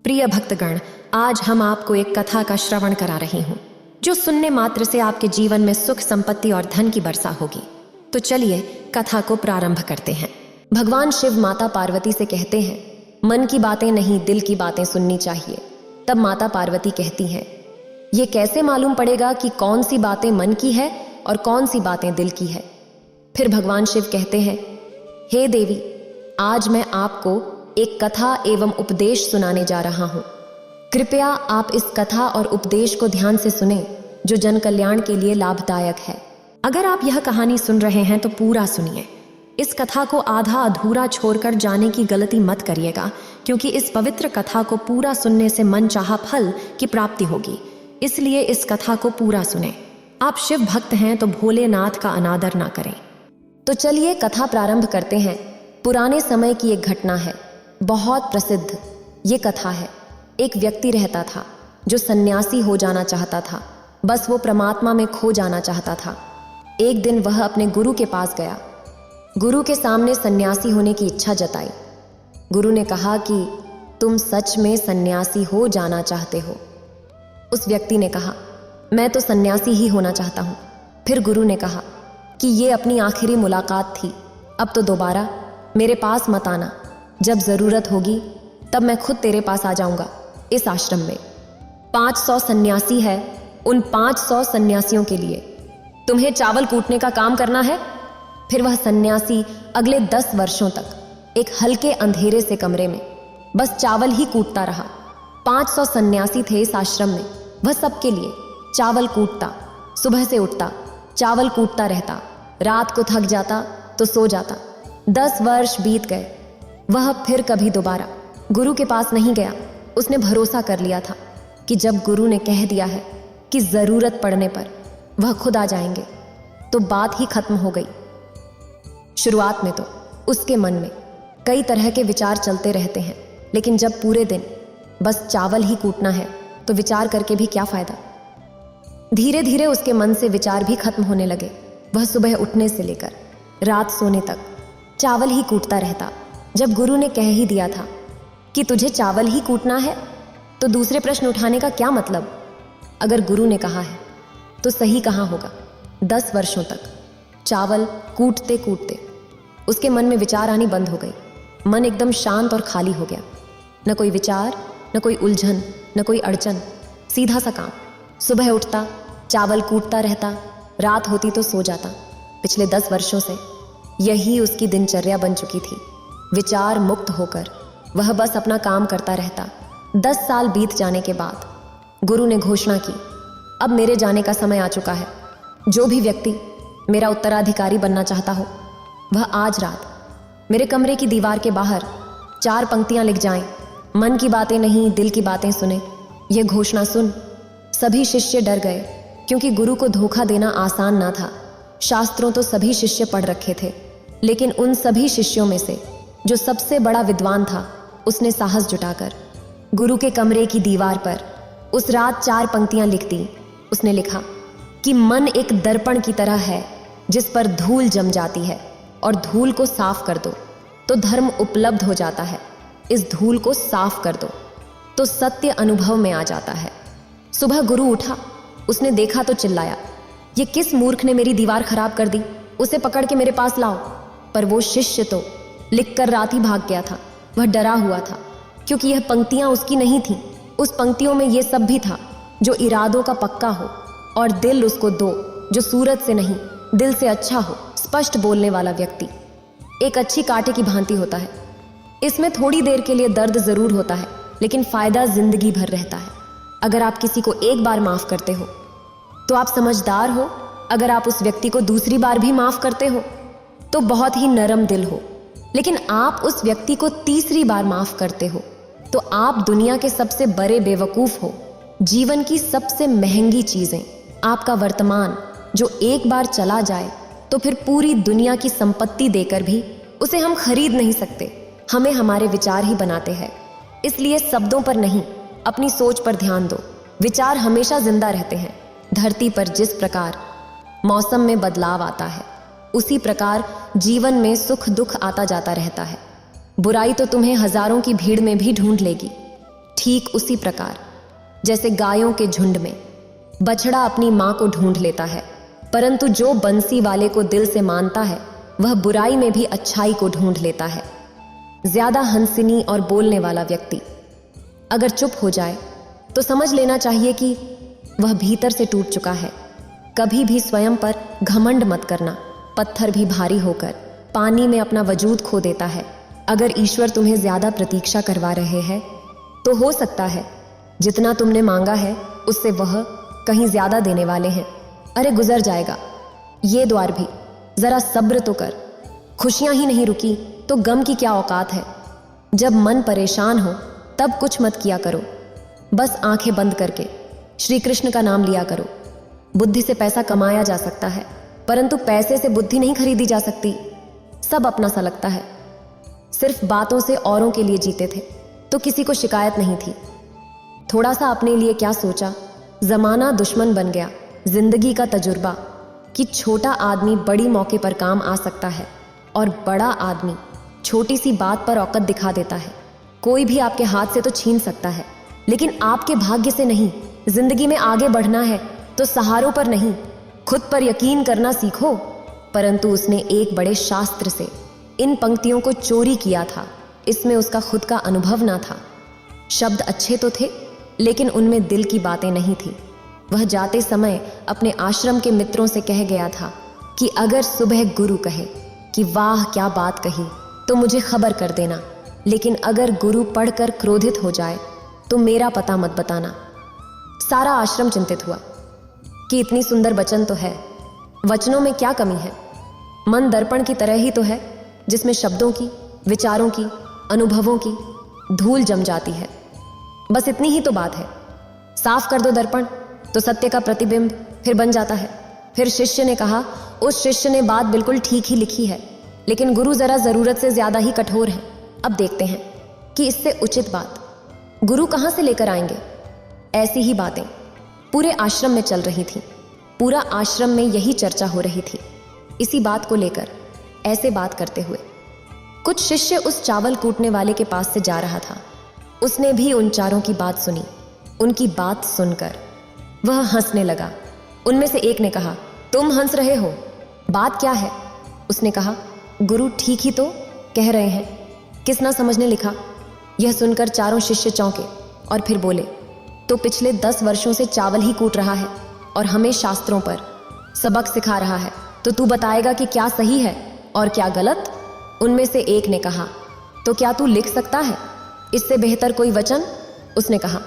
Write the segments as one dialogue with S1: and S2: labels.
S1: प्रिय भक्तगण, आज हम आपको एक कथा का श्रवण करा रही हूँ जो सुनने मात्र से आपके जीवन में सुख, संपत्ति और धन की वर्षा होगी। तो चलिए कथा को प्रारंभ करते हैं। भगवान शिव माता पार्वती से कहते हैं, मन की बातें नहीं दिल की बातें सुननी चाहिए। तब माता पार्वती कहती हैं, ये कैसे मालूम पड़ेगा कि कौन सी बातें मन की है और कौन सी बातें दिल की है। फिर भगवान शिव कहते हैं, हे देवी, आज मैं आपको एक कथा एवं उपदेश सुनाने जा रहा हूं। कृपया आप इस कथा और उपदेश को ध्यान से सुने जो जन कल्याण के लिए लाभदायक है। अगर आप यह कहानी सुन रहे हैं तो पूरा सुनिए। इस कथा को आधा अधूरा छोड़कर जाने की गलती मत करिएगा, क्योंकि इस पवित्र कथा को पूरा सुनने से मन चाहा फल की प्राप्ति होगी। इसलिए इस कथा को पूरा सुने। आप शिव भक्त हैं तो भोलेनाथ का अनादर ना करें। तो चलिए कथा प्रारंभ करते हैं। पुराने समय की एक घटना है, बहुत प्रसिद्ध ये कथा है। एक व्यक्ति रहता था जो सन्यासी हो जाना चाहता था। बस वो परमात्मा में खो जाना चाहता था। एक दिन वह अपने गुरु के पास गया। गुरु के सामने सन्यासी होने की इच्छा जताई। गुरु ने कहा कि तुम सच में सन्यासी हो जाना चाहते हो? उस व्यक्ति ने कहा, मैं तो सन्यासी ही होना चाहता हूँ। फिर गुरु ने कहा कि ये अपनी आखिरी मुलाकात थी, अब तो दोबारा मेरे पास मत आना। जब ज़रूरत होगी तब मैं खुद तेरे पास आ जाऊंगा। इस आश्रम में 500 सन्यासी है। उन 500 सन्यासियों के लिए तुम्हें चावल कूटने का काम करना है। फिर वह सन्यासी अगले 10 वर्षों तक एक हल्के अंधेरे से कमरे में बस चावल ही कूटता रहा। 500 सन्यासी थे इस आश्रम में। वह सबके लिए चावल कूटता, सुबह से उठता, चावल कूटता रहता, रात को थक जाता तो सो जाता। 10 वर्ष बीत गए। वह फिर कभी दोबारा गुरु के पास नहीं गया। उसने भरोसा कर लिया था कि जब गुरु ने कह दिया है कि ज़रूरत पड़ने पर वह खुद आ जाएंगे तो बात ही खत्म हो गई। शुरुआत में तो उसके मन में कई तरह के विचार चलते रहते हैं, लेकिन जब पूरे दिन बस चावल ही कूटना है तो विचार करके भी क्या फ़ायदा। धीरे धीरे उसके मन से विचार भी खत्म होने लगे। वह सुबह उठने से लेकर रात सोने तक चावल ही कूटता रहता। जब गुरु ने कह ही दिया था कि तुझे चावल ही कूटना है तो दूसरे प्रश्न उठाने का क्या मतलब। अगर गुरु ने कहा है तो सही कहाँ होगा। 10 वर्षों तक चावल कूटते कूटते उसके मन में विचार आनी बंद हो गई। मन एकदम शांत और खाली हो गया। न कोई विचार, न कोई उलझन, न कोई अड़चन, सीधा सा काम। सुबह उठता, चावल कूटता रहता, रात होती तो सो जाता। पिछले 10 वर्षों से यही उसकी दिनचर्या बन चुकी थी। विचार मुक्त होकर वह बस अपना काम करता रहता। 10 साल बीत जाने के बाद गुरु ने घोषणा की, अब मेरे जाने का समय आ चुका है। जो भी व्यक्ति मेरा उत्तराधिकारी बनना चाहता हो वह आज रात मेरे कमरे की दीवार के बाहर 4 पंक्तियां लिख जाएं, मन की बातें नहीं दिल की बातें सुने। यह घोषणा सुन सभी शिष्य डर गए, क्योंकि गुरु को धोखा देना आसान ना था। शास्त्रों तो सभी शिष्य पढ़ रखे थे, लेकिन उन सभी शिष्यों में से जो सबसे बड़ा विद्वान था, उसने साहस जुटाकर गुरु के कमरे की दीवार पर उस रात 4 पंक्तियां लिख दी। उसने लिखा कि मन एक दर्पण की तरह है जिस पर धूल जम जाती है, और धूल को साफ कर दो तो धर्म उपलब्ध हो जाता है। इस धूल को साफ कर दो तो सत्य अनुभव में आ जाता है। सुबह गुरु उठा, उसने देखा तो चिल्लाया, ये किस मूर्ख ने मेरी दीवार खराब कर दी, उसे पकड़ के मेरे पास लाओ। पर वो शिष्य तो लिखकर रात ही भाग गया था। वह डरा हुआ था, क्योंकि यह पंक्तियां उसकी नहीं थीं। उस पंक्तियों में यह सब भी था जो इरादों का पक्का हो, और दिल उसको दो जो सूरत से नहीं दिल से अच्छा हो। स्पष्ट बोलने वाला व्यक्ति एक अच्छी कांटे की भांति होता है। इसमें थोड़ी देर के लिए दर्द जरूर होता है, लेकिन फायदा जिंदगी भर रहता है। अगर आप किसी को एक बार माफ करते हो तो आप समझदार हो। अगर आप उस व्यक्ति को दूसरी बार भी माफ करते हो तो बहुत ही नरम दिल हो। लेकिन आप उस व्यक्ति को तीसरी बार माफ करते हो तो आप दुनिया के सबसे बड़े बेवकूफ हो। जीवन की सबसे महंगी चीजें, आपका वर्तमान जो एक बार चला जाए तो फिर पूरी दुनिया की संपत्ति देकर भी उसे हम खरीद नहीं सकते। हमें हमारे विचार ही बनाते हैं। इसलिए शब्दों पर नहीं, अपनी सोच पर ध्यान दो। विचार हमेशा जिंदा रहते हैं। धरती पर जिस प्रकार मौसम में बदलाव आता है, उसी प्रकार जीवन में सुख दुख आता जाता रहता है। बुराई तो तुम्हें हजारों की भीड़ में भी ढूंढ लेगी। ठीक उसी प्रकार जैसे गायों के झुंड में बछड़ा अपनी मां को ढूंढ लेता है, परंतु जो बंसी वाले को दिल से मानता है वह बुराई में भी अच्छाई को ढूंढ लेता है। ज्यादा हंसनी और बोलने वाला व्यक्ति अगर चुप हो जाए तो समझ लेना चाहिए कि वह भीतर से टूट चुका है। कभी भी स्वयं पर घमंड मत करना। पत्थर भी भारी होकर पानी में अपना वजूद खो देता है। अगर ईश्वर तुम्हें ज्यादा प्रतीक्षा करवा रहे हैं तो हो सकता है जितना तुमने मांगा है उससे वह कहीं ज्यादा देने वाले हैं। अरे गुजर जाएगा ये द्वार भी, जरा सब्र तो कर। खुशियां ही नहीं रुकी तो गम की क्या औकात है। जब मन परेशान हो तब कुछ मत किया करो, बस आंखें बंद करके श्री कृष्ण का नाम लिया करो। बुद्धि से पैसा कमाया जा सकता है, परंतु पैसे से बुद्धि नहीं खरीदी जा सकती। सब अपना सा लगता है। सिर्फ बातों से औरों के लिए जीते थे तो किसी को शिकायत नहीं थी। थोड़ा सा अपने लिए क्या सोचा, जमाना दुश्मन बन गया। जिंदगी का तजुर्बा कि छोटा आदमी बड़ी मौके पर काम आ सकता है और बड़ा आदमी छोटी सी बात पर औकत दिखा देता है। कोई भी आपके हाथ से तो छीन सकता है, लेकिन आपके भाग्य से नहीं। जिंदगी में आगे बढ़ना है तो सहारों पर नहीं, खुद पर यकीन करना सीखो। परंतु उसने एक बड़े शास्त्र से इन पंक्तियों को चोरी किया था। इसमें उसका खुद का अनुभव ना था। शब्द अच्छे तो थे, लेकिन उनमें दिल की बातें नहीं थी। वह जाते समय अपने आश्रम के मित्रों से कह गया था कि अगर सुबह गुरु कहे कि वाह क्या बात कही तो मुझे खबर कर देना, लेकिन अगर गुरु पढ़कर क्रोधित हो जाए तो मेरा पता मत बताना। सारा आश्रम चिंतित हुआ कि इतनी सुंदर वचन तो है, वचनों में क्या कमी है। मन दर्पण की तरह ही तो है, जिसमें शब्दों की, विचारों की, अनुभवों की धूल जम जाती है। बस इतनी ही तो बात है। साफ कर दो दर्पण तो सत्य का प्रतिबिंब फिर बन जाता है। फिर शिष्य ने कहा, उस शिष्य ने बात बिल्कुल ठीक ही लिखी है, लेकिन गुरु जरा जरूरत से ज्यादा ही कठोर है। अब देखते हैं कि इससे उचित बात गुरु कहां से लेकर आएंगे। ऐसी ही बातें पूरे आश्रम में चल रही थी। पूरा आश्रम में यही चर्चा हो रही थी। इसी बात को लेकर ऐसे बात करते हुए कुछ शिष्य उस चावल कूटने वाले के पास से जा रहा था। उसने भी उन चारों की बात सुनी। उनकी बात सुनकर वह हंसने लगा। उनमें से एक ने कहा, तुम हंस रहे हो, बात क्या है। उसने कहा, गुरु ठीक ही तो कह रहे हैं, किस ना समझने लिखा। यह सुनकर चारों शिष्य चौंके और फिर बोले, तो पिछले 10 वर्षों से चावल ही कूट रहा है और हमें शास्त्रों पर सबक सिखा रहा है, तो तू बताएगा कि क्या सही है और क्या गलत। उनमें से एक ने कहा, तो क्या तू लिख सकता है इससे बेहतर कोई वचन। उसने कहा,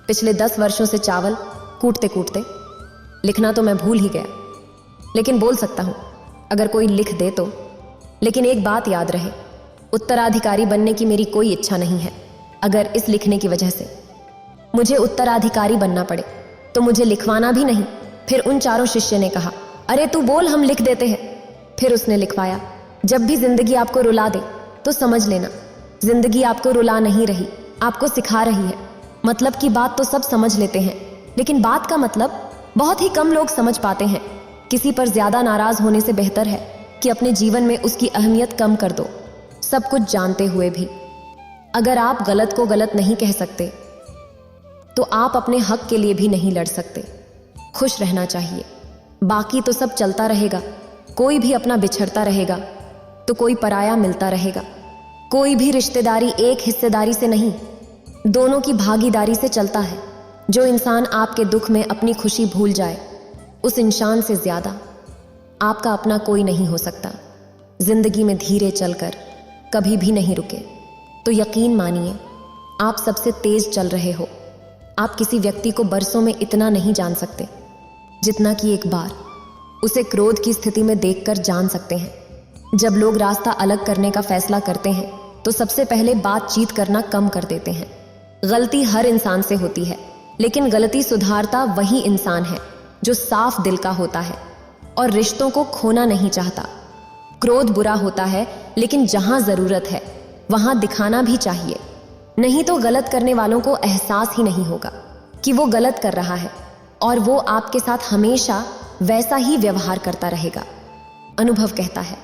S1: पिछले 10 वर्षों से चावल कूटते कूटते लिखना तो मैं भूल ही गया, लेकिन बोल सकता हूं अगर कोई लिख दे तो। लेकिन एक बात याद रहे, उत्तराधिकारी बनने की मेरी कोई इच्छा नहीं है। अगर इस लिखने की वजह से मुझे उत्तराधिकारी बनना पड़े तो मुझे लिखवाना भी नहीं। फिर उन चारों शिष्य ने कहा, अरे तू बोल, हम लिख देते हैं। फिर उसने लिखवाया। जब भी जिंदगी आपको रुला दे तो समझ लेना जिंदगी आपको रुला नहीं रही, आपको सिखा रही है। मतलब की बात तो सब समझ लेते हैं, लेकिन बात का मतलब बहुत ही कम लोग समझ पाते हैं। किसी पर ज्यादा नाराज होने से बेहतर है कि अपने जीवन में उसकी अहमियत कम कर दो। सब कुछ जानते हुए भी अगर आप गलत को गलत नहीं कह सकते तो आप अपने हक के लिए भी नहीं लड़ सकते। खुश रहना चाहिए, बाकी तो सब चलता रहेगा। कोई भी अपना बिछड़ता रहेगा तो कोई पराया मिलता रहेगा। कोई भी रिश्तेदारी एक हिस्सेदारी से नहीं, दोनों की भागीदारी से चलता है। जो इंसान आपके दुख में अपनी खुशी भूल जाए, उस इंसान से ज्यादा आपका अपना कोई नहीं हो सकता। जिंदगी में धीरे चलकर कभी भी नहीं रुके तो यकीन मानिए आप सबसे तेज चल रहे हो। आप किसी व्यक्ति को बरसों में इतना नहीं जान सकते जितना कि एक बार उसे क्रोध की स्थिति में देखकर जान सकते हैं। जब लोग रास्ता अलग करने का फैसला करते हैं तो सबसे पहले बातचीत करना कम कर देते हैं। गलती हर इंसान से होती है, लेकिन गलती सुधारता वही इंसान है जो साफ दिल का होता है और रिश्तों को खोना नहीं चाहता। क्रोध बुरा होता है, लेकिन जहां जरूरत है वहां दिखाना भी चाहिए, नहीं तो गलत करने वालों को एहसास ही नहीं होगा कि वो गलत कर रहा है और वो आपके साथ हमेशा वैसा ही व्यवहार करता रहेगा। अनुभव कहता है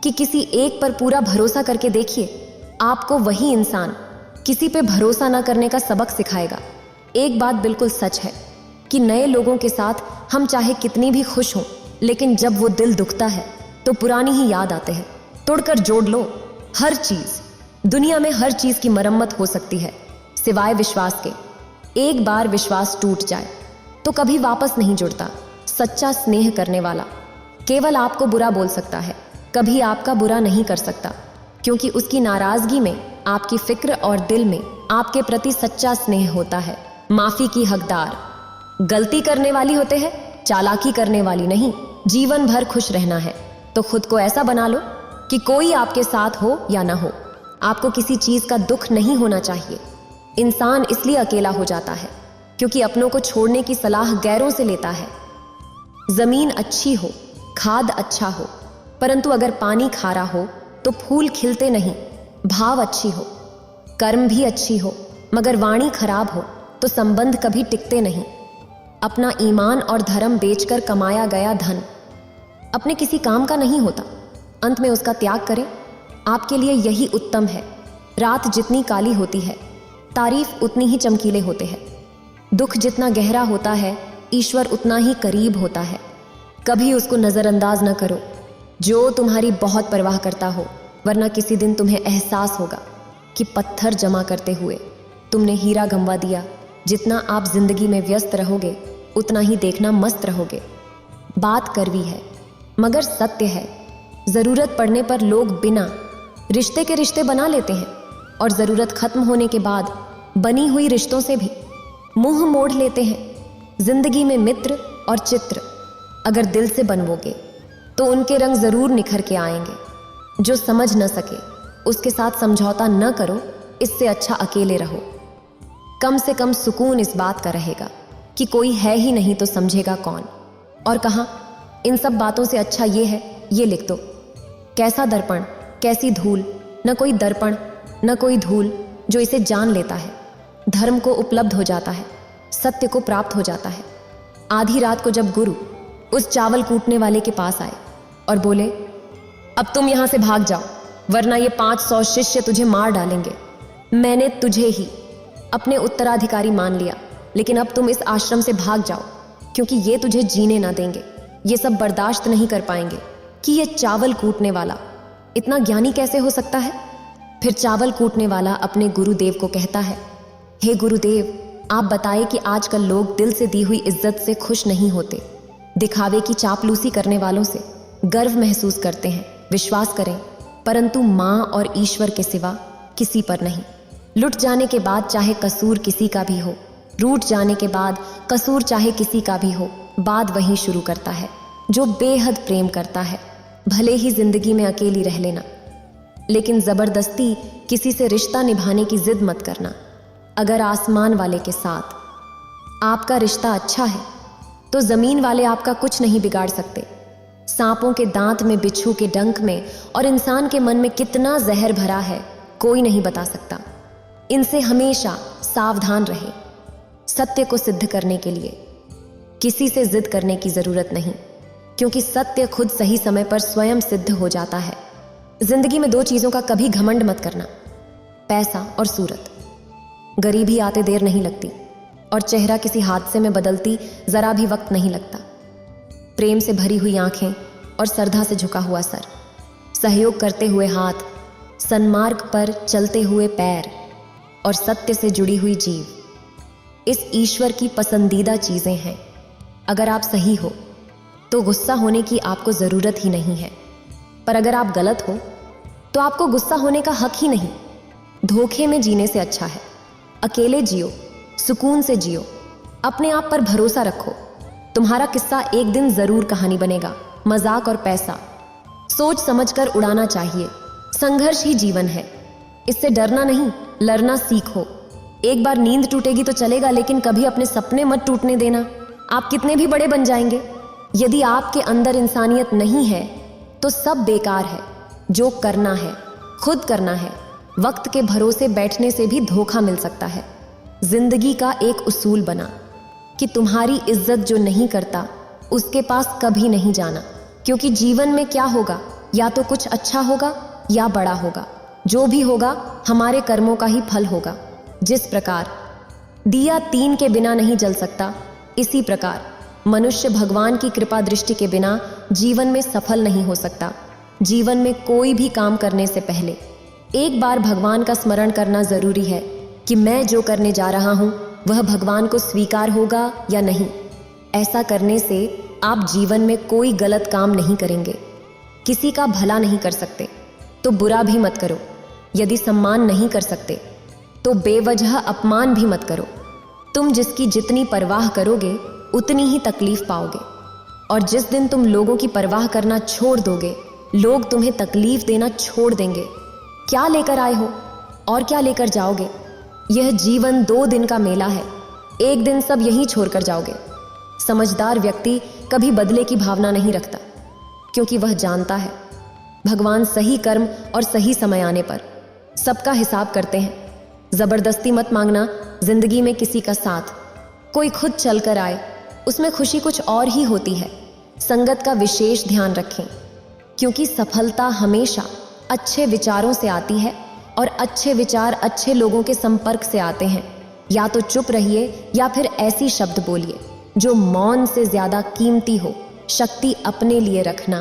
S1: कि किसी एक पर पूरा भरोसा करके देखिए, आपको वही इंसान किसी पे भरोसा न करने का सबक सिखाएगा। एक बात बिल्कुल सच है कि नए लोगों के साथ हम चाहे कितनी भी खुश हों, लेकिन जब वो दिल दुखता है तो पुरानी ही याद आते हैं। तोड़कर जोड़ लो। हर चीज, दुनिया में हर चीज की मरम्मत हो सकती है सिवाय विश्वास के। एक बार विश्वास टूट जाए तो कभी वापस नहीं जुड़ता। सच्चा स्नेह करने वाला केवल आपको बुरा बोल सकता है, कभी आपका बुरा नहीं कर सकता, क्योंकि उसकी नाराजगी में आपकी फिक्र और दिल में आपके प्रति सच्चा स्नेह होता है। माफी की हकदार गलती करने वाली होते हैं, चालाकी करने वाली नहीं। जीवन भर खुश रहना है तो खुद को ऐसा बना लो कि कोई आपके साथ हो या ना हो, आपको किसी चीज का दुख नहीं होना चाहिए। इंसान इसलिए अकेला हो जाता है क्योंकि अपनों को छोड़ने की सलाह गैरों से लेता है। जमीन अच्छी हो, खाद अच्छा हो, परंतु अगर पानी खारा हो तो फूल खिलते नहीं। भाव अच्छी हो, कर्म भी अच्छी हो, मगर वाणी खराब हो तो संबंध कभी टिकते नहीं। अपना ईमान और धर्म बेचकर कमाया गया धन अपने किसी काम का नहीं होता, अंत में उसका त्याग करें। आपके लिए यही उत्तम है। रात जितनी काली होती है, तारीफ उतनी ही चमकीले होते हैं। दुख जितना गहरा होता है, ईश्वर उतना ही करीब होता है। कभी उसको नजरअंदाज न करो जो तुम्हारी बहुत परवाह करता हो, वरना किसी दिन तुम्हें एहसास होगा कि पत्थर जमा करते हुए तुमने हीरा गंवा दिया। जितना आप जिंदगी में व्यस्त रहोगे उतना ही देखना मस्त रहोगे। बात कड़वी है मगर सत्य है। जरूरत पड़ने पर लोग बिना रिश्ते के रिश्ते बना लेते हैं और जरूरत खत्म होने के बाद बनी हुई रिश्तों से भी मुंह मोड़ लेते हैं। जिंदगी में मित्र और चित्र अगर दिल से बनवोगे तो उनके रंग जरूर निखर के आएंगे। जो समझ न सके उसके साथ समझौता न करो, इससे अच्छा अकेले रहो। कम से कम सुकून इस बात का रहेगा कि कोई है ही नहीं तो समझेगा कौन। और कहाँ, इन सब बातों से अच्छा ये है, ये लिख दो। कैसा दर्पण, कैसी धूल, न कोई दर्पण न कोई धूल जो इसे जान लेता है। धर्म को उपलब्ध हो जाता है, सत्य को प्राप्त हो जाता है। आधी रात को जब गुरु उस चावल कूटने वाले के पास आए और बोले, अब तुम यहां से भाग जाओ वरना ये 500 शिष्य तुझे मार डालेंगे। मैंने तुझे ही अपने उत्तराधिकारी मान लिया, लेकिन अब तुम इस आश्रम से भाग जाओ क्योंकि ये तुझे जीने ना देंगे। ये सब बर्दाश्त नहीं कर पाएंगे कि ये चावल कूटने वाला इतना ज्ञानी कैसे हो सकता है। फिर चावल कूटने वाला अपने गुरुदेव को कहता है, हे गुरुदेव, आप बताएं कि आजकल लोग दिल से दी हुई इज्जत से खुश नहीं होते, दिखावे की चापलूसी करने वालों से गर्व महसूस करते हैं। विश्वास करें, परंतु माँ और ईश्वर के सिवा किसी पर नहीं। लुट जाने के बाद चाहे कसूर किसी का भी हो, रूठ जाने के बाद कसूर चाहे किसी का भी हो, बात वहीं शुरू करता है जो बेहद प्रेम करता है। भले ही जिंदगी में अकेली रह लेना, लेकिन जबरदस्ती किसी से रिश्ता निभाने की जिद मत करना। अगर आसमान वाले के साथ आपका रिश्ता अच्छा है तो जमीन वाले आपका कुछ नहीं बिगाड़ सकते। सांपों के दांत में, बिच्छू के डंक में और इंसान के मन में कितना जहर भरा है कोई नहीं बता सकता। इनसे हमेशा सावधान रहे। सत्य को सिद्ध करने के लिए किसी से जिद करने की जरूरत नहीं, क्योंकि सत्य खुद सही समय पर स्वयं सिद्ध हो जाता है। जिंदगी में 2 चीजों का कभी घमंड मत करना, पैसा और सूरत। गरीबी आते देर नहीं लगती और चेहरा किसी हादसे में बदलती जरा भी वक्त नहीं लगता। प्रेम से भरी हुई आंखें और श्रद्धा से झुका हुआ सर, सहयोग करते हुए हाथ, सन्मार्ग पर चलते हुए पैर और सत्य से जुड़ी हुई जीव, इस ईश्वर की पसंदीदा चीजें हैं। अगर आप सही हो तो गुस्सा होने की आपको जरूरत ही नहीं है, पर अगर आप गलत हो तो आपको गुस्सा होने का हक ही नहीं। धोखे में जीने से अच्छा है अकेले जियो, सुकून से जियो, अपने आप पर भरोसा रखो। तुम्हारा किस्सा एक दिन जरूर कहानी बनेगा। मजाक और पैसा सोच समझकर उड़ाना चाहिए। संघर्ष ही जीवन है, इससे डरना नहीं, लड़ना सीखो। एक बार नींद टूटेगी तो चलेगा, लेकिन कभी अपने सपने मत टूटने देना। आप कितने भी बड़े बन जाएंगे, यदि आपके अंदर इंसानियत नहीं है तो सब बेकार है। जो करना है खुद करना है। वक्त के भरोसे बैठने से भी धोखा मिल सकता है। जिंदगी का एक उसूल बना कि तुम्हारी इज्जत जो नहीं करता उसके पास कभी नहीं जाना, क्योंकि जीवन में क्या होगा, या तो कुछ अच्छा होगा या बड़ा होगा। जो भी होगा हमारे कर्मों का ही फल होगा। जिस प्रकार दिया तीन के बिना नहीं जल सकता, इसी प्रकार मनुष्य भगवान की कृपा दृष्टि के बिना जीवन में सफल नहीं हो सकता। जीवन में कोई भी काम करने से पहले एक बार भगवान का स्मरण करना जरूरी है कि मैं जो करने जा रहा हूं वह भगवान को स्वीकार होगा या नहीं। ऐसा करने से आप जीवन में कोई गलत काम नहीं करेंगे। किसी का भला नहीं कर सकते तो बुरा भी मत करो। यदि सम्मान नहीं कर सकते तो बेवजह अपमान भी मत करो। तुम जिसकी जितनी परवाह करोगे उतनी ही तकलीफ पाओगे, और जिस दिन तुम लोगों की परवाह करना छोड़ दोगे, लोग तुम्हें तकलीफ देना छोड़ देंगे। क्या लेकर आए हो और क्या लेकर जाओगे? यह जीवन 2 दिन का मेला है, एक दिन सब यहीं छोड़कर जाओगे। समझदार व्यक्ति कभी बदले की भावना नहीं रखता, क्योंकि वह जानता है भगवान सही कर्म और सही समय आने पर सबका हिसाब करते हैं। जबरदस्ती मत मांगना जिंदगी में किसी का साथ। कोई खुद चलकर आए, उसमें खुशी कुछ और ही होती है। संगत का विशेष ध्यान रखें, क्योंकि सफलता हमेशा अच्छे विचारों से आती है और अच्छे विचार अच्छे लोगों के संपर्क से आते हैं। या तो चुप रहिए या फिर ऐसी शब्द बोलिए जो मौन से ज्यादा कीमती हो। शक्ति अपने लिए रखना,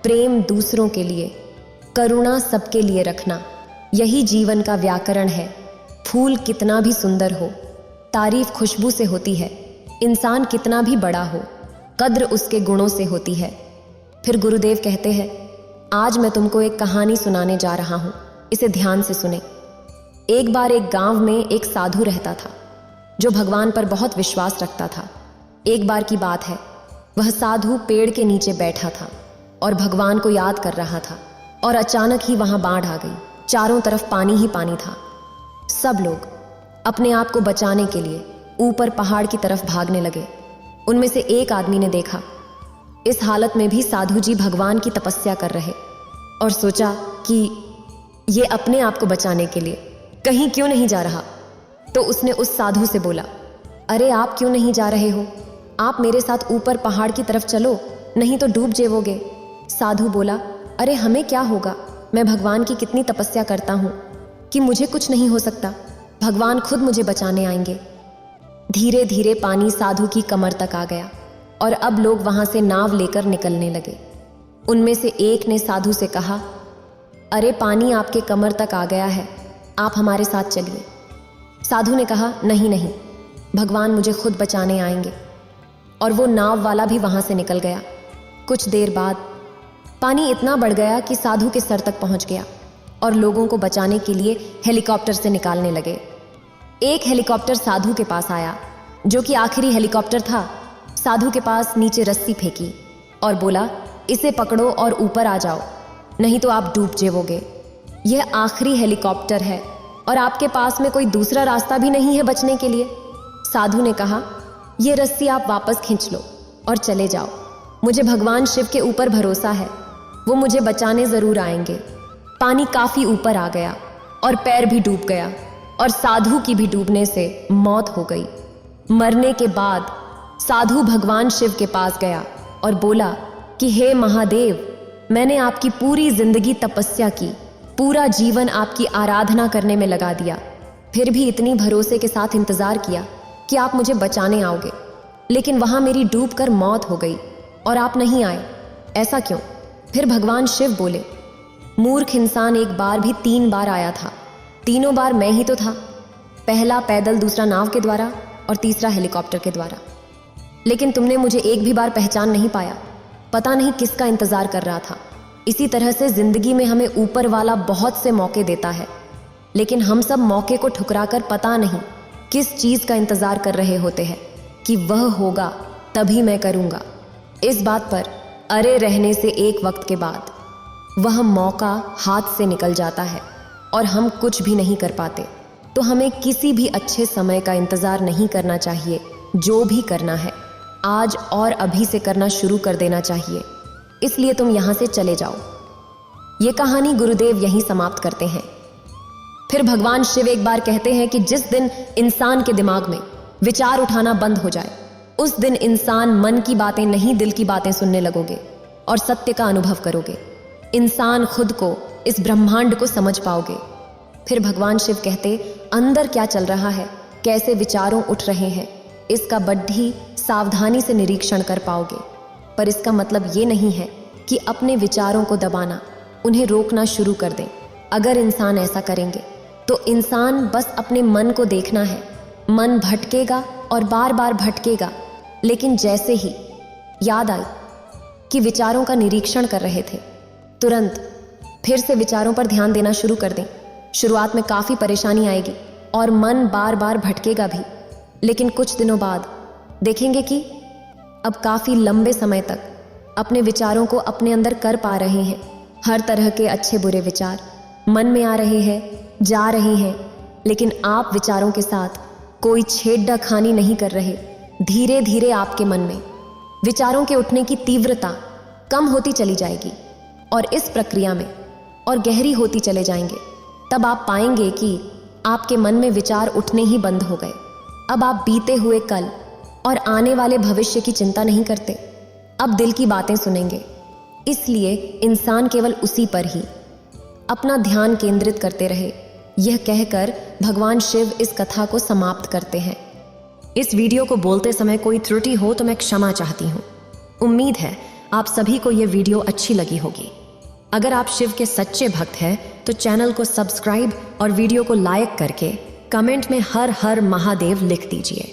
S1: प्रेम दूसरों के लिए, करुणा सबके लिए रखना, यही जीवन का व्याकरण है। फूल कितना भी सुंदर हो, तारीफ खुशबू से होती है। इंसान कितना भी बड़ा हो, कद्र उसके गुणों से होती है। फिर गुरुदेव कहते हैं, आज मैं तुमको एक कहानी सुनाने जा रहा हूं, इसे ध्यान से सुने। एक बार एक गांव में एक साधु रहता था जो भगवान पर बहुत विश्वास रखता था। एक बार की बात है, वह साधु पेड़ के नीचे बैठा था और भगवान को याद कर रहा था, और अचानक ही वहां बाढ़ आ गई। चारों तरफ पानी ही पानी था। सब लोग अपने आप को बचाने के लिए ऊपर पहाड़ की तरफ भागने लगे। उनमें से एक आदमी ने देखा इस हालत में भी साधु जी भगवान की तपस्या कर रहे, और सोचा कि ये अपने आप को बचाने के लिए कहीं क्यों नहीं जा रहा। तो उसने उस साधु से बोला, अरे आप क्यों नहीं जा रहे हो? आप मेरे साथ ऊपर पहाड़ की तरफ चलो, नहीं तो डूब जाओगे। साधु बोला, अरे हमें क्या होगा, मैं भगवान की कितनी तपस्या करता हूँ कि मुझे कुछ नहीं हो सकता। भगवान खुद मुझे बचाने आएंगे। धीरे धीरे पानी साधु की कमर तक आ गया और अब लोग वहां से नाव लेकर निकलने लगे। उनमें से एक ने साधु से कहा, अरे पानी आपके कमर तक आ गया है, आप हमारे साथ चलिए। साधु ने कहा, नहीं नहीं, भगवान मुझे खुद बचाने आएंगे। और वो नाव वाला भी वहां से निकल गया। कुछ देर बाद पानी इतना बढ़ गया कि साधु के सर तक पहुंच गया और लोगों को बचाने के लिए हेलीकॉप्टर से निकालने लगे। एक हेलीकॉप्टर साधु के पास आया, जो कि आखिरी हेलीकॉप्टर था। साधु के पास नीचे रस्सी फेंकी और बोला, इसे पकड़ो और ऊपर आ जाओ, नहीं तो आप डूब जाओगे। यह आखिरी हेलीकॉप्टर है और आपके पास में कोई दूसरा रास्ता भी नहीं है बचने के लिए। साधु ने कहा, यह रस्सी आप वापस खींच लो और चले जाओ। मुझे भगवान शिव के ऊपर भरोसा है, वो मुझे बचाने जरूर आएंगे। पानी काफी ऊपर आ गया और पैर भी डूब गया और साधु की भी डूबने से मौत हो गई। मरने के बाद साधु भगवान शिव के पास गया और बोला कि हे महादेव, मैंने आपकी पूरी जिंदगी तपस्या की, पूरा जीवन आपकी आराधना करने में लगा दिया, फिर भी इतनी भरोसे के साथ इंतजार किया कि आप मुझे बचाने आओगे, लेकिन वहां मेरी डूबकर मौत हो गई और आप नहीं आए, ऐसा क्यों? फिर भगवान शिव बोले, मूर्ख इंसान, एक बार भी 3 बार आया था, तीनों बार मैं ही तो था। पहला पैदल, दूसरा नाव के द्वारा और तीसरा हेलीकॉप्टर के द्वारा। लेकिन तुमने मुझे एक भी बार पहचान नहीं पाया, पता नहीं किसका इंतजार कर रहा था। इसी तरह से जिंदगी में हमें ऊपर वाला बहुत से मौके देता है, लेकिन हम सब मौके को ठुकराकर पता नहीं किस चीज का इंतजार कर रहे होते हैं कि वह होगा तभी मैं करूंगा। इस बात पर अरे रहने से एक वक्त के बाद वह मौका हाथ से निकल जाता है और हम कुछ भी नहीं कर पाते। तो हमें किसी भी अच्छे समय का इंतजार नहीं करना चाहिए। जो भी करना है आज और अभी से करना शुरू कर देना चाहिए। इसलिए तुम यहां से चले जाओ। ये कहानी गुरुदेव यहीं समाप्त करते हैं। फिर भगवान शिव एक बार कहते हैं कि जिस दिन इंसान के दिमाग में विचार उठाना बंद हो जाए, उस दिन इंसान मन की बातें नहीं दिल की बातें सुनने लगोगे और सत्य का अनुभव करोगे। इंसान खुद को इस ब्रह्मांड को समझ पाओगे। फिर भगवान शिव कहते, अंदर क्या चल रहा है, कैसे विचारों उठ रहे हैं, इसका बड़ी सावधानी से निरीक्षण कर पाओगे। पर इसका मतलब ये नहीं है कि अपने विचारों को दबाना, उन्हें रोकना शुरू कर दें। अगर इंसान ऐसा करेंगे तो इंसान बस अपने मन को देखना है। मन भटकेगा और बार बार भटकेगा, लेकिन जैसे ही याद आई कि विचारों का निरीक्षण कर रहे थे, तुरंत फिर से विचारों पर ध्यान देना शुरू कर दें। शुरुआत में काफ़ी परेशानी आएगी और मन बार बार भटकेगा भी, लेकिन कुछ दिनों बाद देखेंगे कि अब काफ़ी लंबे समय तक अपने विचारों को अपने अंदर कर पा रहे हैं। हर तरह के अच्छे बुरे विचार मन में आ रहे हैं, जा रहे हैं, लेकिन आप विचारों के साथ कोई छेड़खानी नहीं कर रहे। धीरे धीरे आपके मन में विचारों के उठने की तीव्रता कम होती चली जाएगी और इस प्रक्रिया में और गहरी होती चले जाएंगे। तब आप पाएंगे कि आपके मन में विचार उठने ही बंद हो गए। अब आप बीते हुए कल और आने वाले भविष्य की चिंता नहीं करते, अब दिल की बातें सुनेंगे। इसलिए इंसान केवल उसी पर ही अपना ध्यान केंद्रित करते रहे। यह कहकर भगवान शिव इस कथा को समाप्त करते हैं। इस वीडियो को बोलते समय कोई त्रुटि हो तो मैं क्षमा चाहती हूँ। उम्मीद है आप सभी को यह वीडियो अच्छी लगी होगी। अगर आप शिव के सच्चे भक्त हैं तो चैनल को सब्सक्राइब और वीडियो को लाइक करके कमेंट में हर हर महादेव लिख दीजिए।